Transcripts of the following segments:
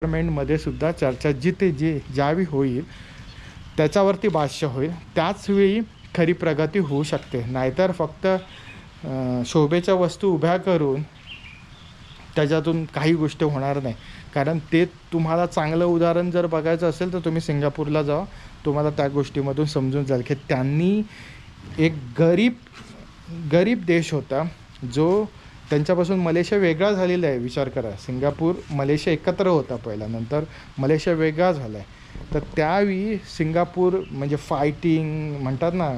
गव्हर्नमेंटमध्ये सुद्धा चर्चा जिथे ज्यावेळी होईल त्याच्यावरती भाष्य होईल, त्याचवेळी खरी प्रगती होऊ शकते. नाहीतर फक्त शोभेच्या वस्तू उभ्या करून त्याच्यातून काही गोष्ट होणार नाही. कारण ते तुम्हाला चांगलं उदाहरण जर बघायचं असेल तर तुम्ही सिंगापूरला जा, तुम्हाला त्या गोष्टीमधून समजून जाईल की त्यांनी एक गरीब देश होता जो त्यांच्यापासून मलेशिया वेगळा झालेला आहे. विचार करा, सिंगापूर मलेशिया एकत्र होता पहिला, नंतर मलेशिया वेगळा झाला आहे. तर त्यावेळी सिंगापूर म्हणजे फायटिंग म्हणतात ना,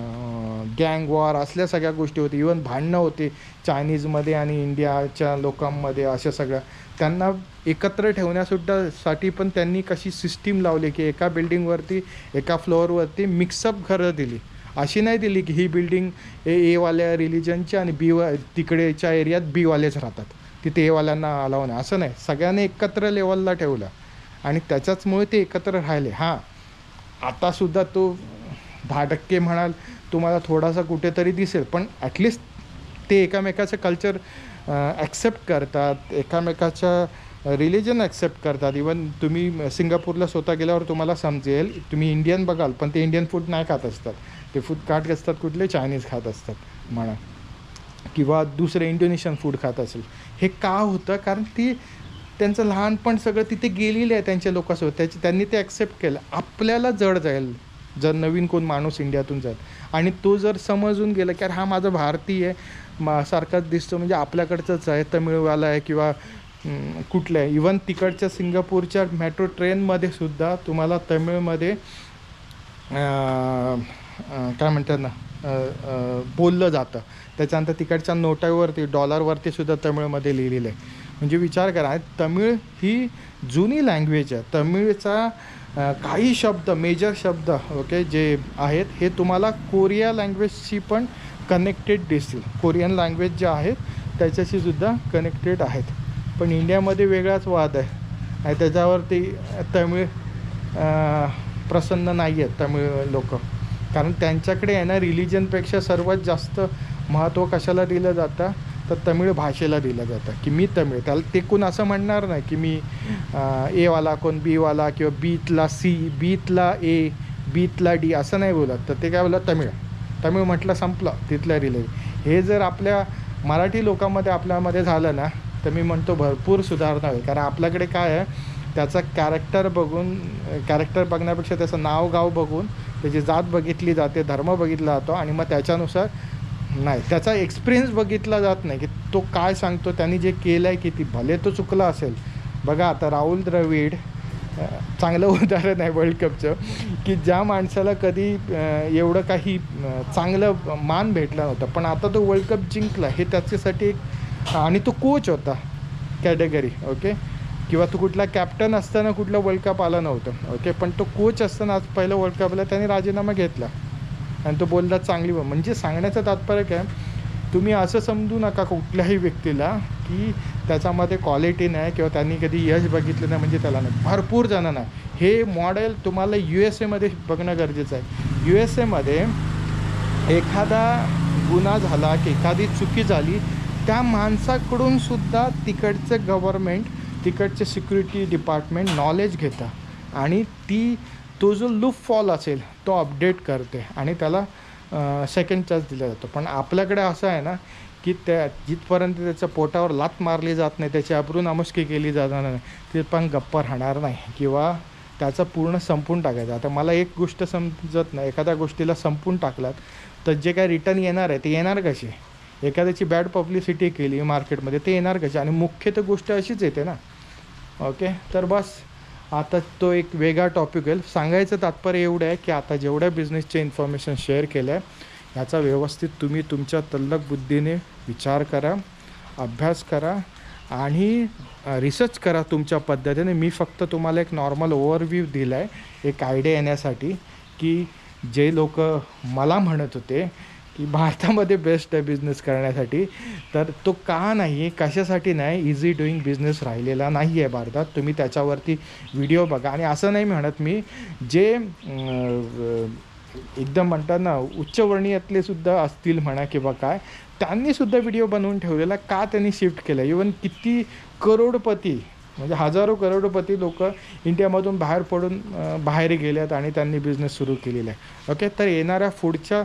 गँग वॉर असल्या सगळ्या गोष्टी होती. इवन भांडणं होते चायनीजमध्ये आणि इंडियाच्या लोकांमध्ये. अशा सगळ्या त्यांना एकत्र ठेवण्यासाठी पण त्यांनी कशी सिस्टीम लावली की एका बिल्डिंगवरती एका फ्लोअरवरती मिक्सअप घरं दिली. अशी नाही दिली की ही बिल्डिंग एवाल्या रिलिजनची आणि तिकडेच्या एरियात बीवालेच राहतात, तिथे एवाल्यांना अलाव नाही, असं नाही. सगळ्यांनी एकत्र लेवलला ठेवलं आणि त्याच्याचमुळे ते एकत्र राहिले. हां, आतासुद्धा तो 10% म्हणाल तुम्हाला थोडासा कुठेतरी दिसेल, पण ॲटलिस्ट ते एकामेकाचं कल्चर ॲक्सेप्ट करतात, एकामेकाच्या रिलिजन ॲक्सेप्ट करतात. इवन तुम्ही सिंगापूरला स्वतः गेल्यावर तुम्हाला समजेल, तुम्ही इंडियन बघाल पण ते इंडियन फूड नाही खात असतात, ते फूड खात असतात कुठले चायनीज खात असतात म्हणा, किंवा दुसरे इंडोनेशियन फूड खात असेल. हे का होतं? कारण त्यांचं लहानपण सगळं तिथे गेलेलं आहे त्यांच्या लोकांसोबत, त्यांनी ते ॲक्सेप्ट केलं. आपल्याला जड जाईल जर नवीन कोण माणूस इंडियातून जाईल आणि तो जर समजून गेला की हा माझा भारतीय आहे सारखाच दिसतो, म्हणजे आपल्याकडचंच आहे, तमिळवाला आहे किंवा कुठलं आहे. इवन तिकडच्या सिंगापूरच्या मेट्रो ट्रेनमध्ये सुद्धा तुम्हाला तमिळमध्ये काय म्हणतात ना बोललं जातं. त्याच्यानंतर तिकडच्या नोटावरती डॉलरवरती सुद्धा तमिळमध्ये लिहिलेलं आहे. म्हणजे विचार करा, तमिळ ही जुनी लँग्वेज आहे. तमिळचा काही शब्द, मेजर शब्द ओके जे आहेत हे तुम्हाला कोरिया लँग्वेजशी पण कनेक्टेड दिसतील. कोरियन लँग्वेज जे आहेत त्याच्याशी सुद्धा कनेक्टेड आहेत. पण इंडियामध्ये वेगळाच वाद आहे आणि त्याच्यावरती तमिळ प्रसन्न नाही आहेत तमिळ लोक. कारण त्यांच्याकडे आहे ना रिलिजनपेक्षा सर्वात जास्त महत्त्व कशाला दिलं जातं तर तमिळ भाषेला दिलं जातं की मी तमिळ. त्याला ते कोण असं म्हणणार नाही की मी एवाला कोण बीवाला किंवा बीतला सी, बीतला ए, बीतला डी असं नाही बोलत. तर ते काय बोलत तमिळ म्हटलं संपलं तिथलं रिलेज. हे जर आपल्या मराठी लोकांमध्ये आपल्यामध्ये झालं ना तर मी म्हणतो भरपूर सुधारणा होईल. कारण आपल्याकडे काय आहे, त्याचा कॅरेक्टर बघण्यापेक्षा त्याचं नाव गाव बघून त्याची जात बघितली जाते, धर्म बघितला जातो आणि मग त्याच्यानुसार नाही, त्याचा एक्सपिरियन्स बघितला जात नाही की तो काय सांगतो, त्यांनी जे केलं आहे किती भले तो चुकला असेल. बघा आता राहुल द्रविड चांगलं उदाहरण आहे वर्ल्ड कपचं, की ज्या माणसाला कधी एवढं काही चांगलं मान भेटला नव्हता पण आता तो वर्ल्ड कप जिंकला. हे त्याच्यासाठी एक, आणि तो कोच होता कॅटेगरी ओके, किंवा तो कुठला कॅप्टन असताना कुठला वर्ल्ड कप आला नव्हतं ओके, पण तो कोच असताना आज पहिलं वर्ल्ड कपला त्याने राजीनामा घेतला आणि तो बोलला चांगली. म्हणजे सांगण्याचं तात्पर्य काय, तुम्ही असं समजू नका कुठल्याही व्यक्तीला की त्याच्यामध्ये क्वालिटी नाही किंवा त्यांनी कधी यश बघितलं नाही म्हणजे त्याला नाही. भरपूर जणांना हे मॉडेल तुम्हाला USA बघणं गरजेचं आहे. USA एखादा गुन्हा झाला की एखादी चुकी झाली, त्या माणसाकडून सुद्धा तिकडचं गव्हर्मेंट, तिकडचे सिक्युरिटी डिपार्टमेंट नॉलेज घेतं आणि तो जो लूप फॉल असेल तो अपडेट करते आणि त्याला सेकंड चान्स दिला जातो. पण आपल्याकडे असं आहे ना की जिथपर्यंत त्याच्या पोटावर लात मारली जात नाही, त्याची अब्रू नामुष्की केली जाणार नाही, ते पण गप्प राहणार नाही किंवा त्याचं पूर्ण संपून टाकायचं. आता मला एक गोष्ट समजत नाही, एखाद्या गोष्टीला संपून टाकलात तर जे काय रिटर्न येणार आहे ते येणार कसे? एखाद्याची बॅड पब्लिसिटी केली मार्केटमध्ये ते येणार कसे? आणि मुख्य तर गोष्ट अशीच येते ना ओके. तर बस आता तो एक वेगळा टॉपिक आहे. सांगायचं तात्पर्य एवढं आहे की आता जेवढ्या बिझनेसचे इन्फॉर्मेशन शेअर केलं आहे याचा व्यवस्थित तुम्ही तुमच्या तल्लख बुद्धीने विचार करा, अभ्यास करा आणि रिसर्च करा तुमच्या पद्धतीने. मी फक्त तुम्हाला एक नॉर्मल ओव्हरव्ह्यू दिला आहे, एक आयडिया येण्यासाठी की जे लोक मला म्हणत होते की भारतामध्ये बेस्ट आहे बिझनेस करण्यासाठी, तर तो का नाही, कशासाठी नाही, इझी डुईंग बिझनेस राहिलेला नाही आहे भारतात. तुम्ही त्याच्यावरती व्हिडिओ बघा. आणि असं नाही म्हणत मी, जे एकदम म्हणतात ना उच्चवर्णीयातले सुद्धा असतील म्हणा किंवा काय, त्यांनीसुद्धा व्हिडिओ बनवून ठेवलेला. का त्यांनी शिफ्ट केलं, इवन किती करोडपती म्हणजे हजारो करोडोपती लोक इंडियामधून बाहेर पडून बाहेर गेल्यात आणि त्यांनी बिझनेस सुरू केलेला आहे. ओके, तर येणाऱ्या पुढच्या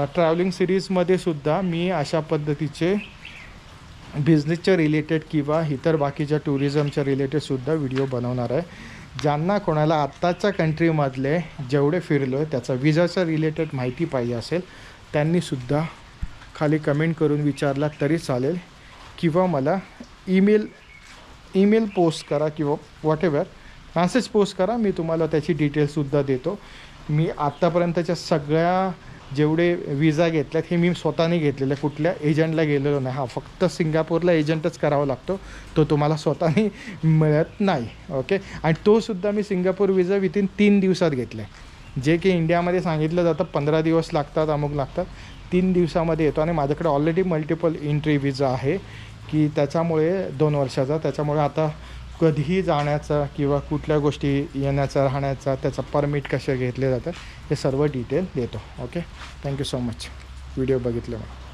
ट्रॅव्हलिंग सिरीजमध्ये सुद्धा मी अशा पद्धतीचे बिझनेसच्या रिलेटेड किंवा इतर बाकीच्या टुरिझमच्या रिलेटेडसुद्धा व्हिडिओ बनवणार आहे. ज्यांना कोणाला आत्ताच्या कंट्रीमधले जेवढे फिरलो आहे त्याचा विजाचा रिलेटेड माहिती पाहिजे असेल त्यांनीसुद्धा खाली कमेंट करून विचारला तरी चालेल, किंवा मला ईमेल पोस्ट करा किंवा व्हॉटेवर मॅसेज पोस्ट करा. मी तुम्हाला त्याची डिटेल्ससुद्धा देतो. मी आत्तापर्यंतच्या सगळ्या जेवढे विजा घेतल्यात हे मी स्वतःने घेतलेले, कुठल्या एजंटला गेलेलो नाही. हा फक्त सिंगापूरला एजंटच करावा लागतो, तो तुम्हाला स्वतःने मिळत नाही. ओके, आणि तोसुद्धा मी सिंगापूर विजा विथिन 3 दिवसात घेतला आहे. जे की इंडियामध्ये सांगितलं जातं 15 दिवस लागतात, अमुक लागतात, 3 दिवसामध्ये येतो. आणि माझ्याकडे ऑलरेडी मल्टिपल एंट्री विजा आहे की त्याच्यामुळे 2 वर्षाचा, त्याच्यामुळे आता कधीही जाण्याचा किंवा कुठल्या गोष्टी येण्याचा, राहण्याचा, त्याचा परमिट कसे घेतले जातात हे सर्व डिटेल देतो. Okay, thank you so much video बघितल्यामुळे.